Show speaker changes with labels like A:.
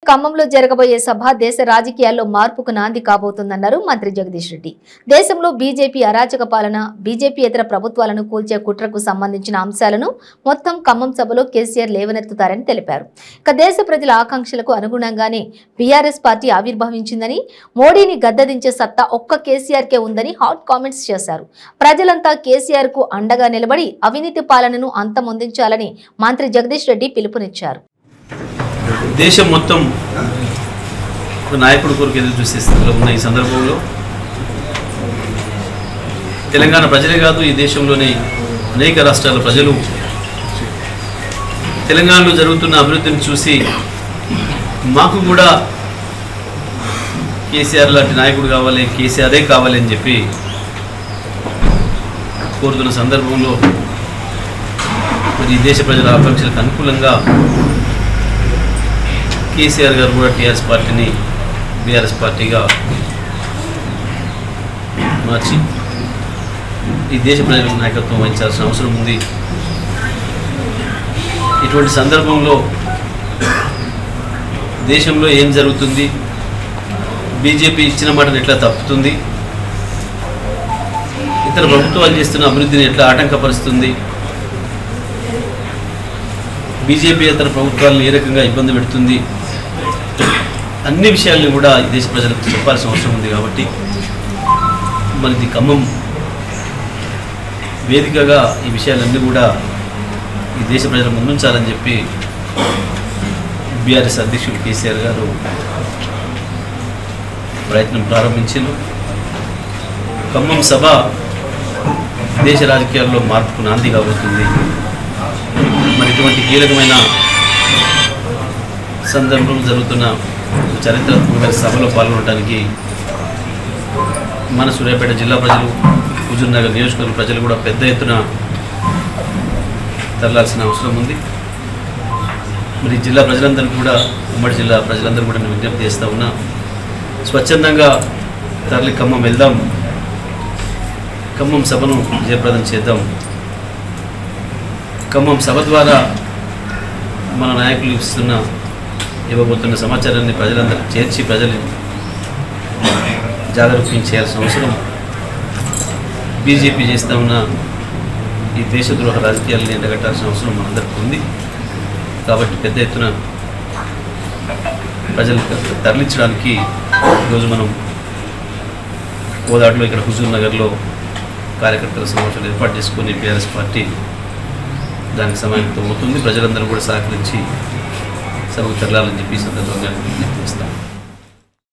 A: ఖమ్మంలో జరగబోయే సభ దేశ రాజకీయాల్లో మార్పుకు నాంది కాబోతుందన్నారు మంత్రి జగదీష్ రెడ్డి. దేశంలో బీజేపీ అరాచక పాలన, బీజేపీయేతర ప్రభుత్వాలను కూల్చే కుట్రకు సంబంధించిన అంశాలను మొత్తం ఖమ్మం సభలో కేసీఆర్ లేవనెత్తుతారని తెలిపారు. ఇక దేశ ప్రజల ఆకాంక్షలకు అనుగుణంగానే బీఆర్ఎస్ పార్టీ ఆవిర్భవించిందని, మోడీని గద్దదించే సత్తా ఒక్క కేసీఆర్కే ఉందని హాట్ కామెంట్స్ చేశారు. ప్రజలంతా కేసీఆర్ కు అండగా నిలబడి అవినీతి పాలనను అంతమొందించాలని మంత్రి జగదీష్ రెడ్డి పిలుపునిచ్చారు.
B: దేశం మొత్తం నాయకుడి కొరకు ఎదురు చూసే స్థితిలో ఉన్న ఈ సందర్భంలో తెలంగాణ ప్రజలే కాదు, ఈ దేశంలోని అనేక రాష్ట్రాల ప్రజలు తెలంగాణలో జరుగుతున్న అభివృద్ధిని చూసి మాకు కూడా కేసీఆర్ లాంటి నాయకుడు కావాలి, కేసీఆరే కావాలి అని చెప్పి కోరుతున్న సందర్భంలో మరి ఈ దేశ ప్రజల ఆకాంక్షలకు అనుకూలంగా కేసీఆర్ గారు కూడా టీఆర్ఎస్ పార్టీని బీఆర్ఎస్ పార్టీగా మార్చి ఈ దేశ ప్రజలకు నాయకత్వం వహించాల్సిన అవసరం ఉంది. ఇటువంటి సందర్భంలో దేశంలో ఏం జరుగుతుంది, బీజేపీ ఇచ్చిన మాటను ఎట్లా తప్పుతుంది, ఇతర ప్రభుత్వాలు చేస్తున్న అభివృద్ధిని ఎట్లా ఆటంకపరుస్తుంది, బీజేపీ ఇతర ప్రభుత్వాలను ఏ రకంగా ఇబ్బంది పెడుతుంది, అన్ని విషయాల్ని కూడా ఈ దేశ ప్రజలకు చెప్పాల్సిన అవసరం ఉంది. కాబట్టి మనది ఖమ్మం వేదికగా ఈ విషయాలన్నీ కూడా ఈ దేశ ప్రజల ముందుంచాలని చెప్పి బీఆర్ఎస్ అధ్యక్షుడు కేసీఆర్ గారు ప్రయత్నం ప్రారంభించారు. ఖమ్మం సభ దేశ రాజకీయాల్లో మార్పుకు నాంది కాబోతుంది. మరి ఇటువంటి కీలకమైన సందర్భం జరుగుతున్న చారిత్రాత్మకమైన సభలో పాల్గొనడానికి మన సూర్యాపేట జిల్లా ప్రజలు, హుజూర్నగర్ నియోజకవర్గ ప్రజలు కూడా పెద్ద ఎత్తున తరలాల్సిన అవసరం ఉంది. మరి జిల్లా ప్రజలందరూ కూడా, ఉమ్మడి జిల్లా ప్రజలందరూ కూడా నేను విజ్ఞప్తి చేస్తూ ఉన్నా, స్వచ్ఛందంగా తరలి ఖమ్మం వెళ్దాం, ఖమ్మం సభను జయప్రదం చేద్దాం. ఖమ్మం సభ ద్వారా మన నాయకులు ఇవ్వబోతున్న సమాచారాన్ని ప్రజలందరూ చేర్చి ప్రజలు జాగరూకం చేయాల్సిన అవసరం, బీజేపీ చేస్తూ ఉన్న ఈ దేశద్రోహ రాజకీయాలను ఎండగట్టాల్సిన అవసరం మనందరికీ ఉంది. కాబట్టి పెద్ద ఎత్తున ప్రజలకు తరలించడానికి ఈరోజు మనం కోదాడలో ఇక్కడ హుజూర్నగర్లో కార్యకర్తల సమావేశాలు ఏర్పాటు చేసుకొని బీఆర్ఎస్ పార్టీ దానికి సమాయత్తం అవుతుంది. ప్రజలందరూ కూడా సహకరించి సభకు తరలాలని చెప్పి సందర్భంగా విజ్ఞప్తి చేస్తాం.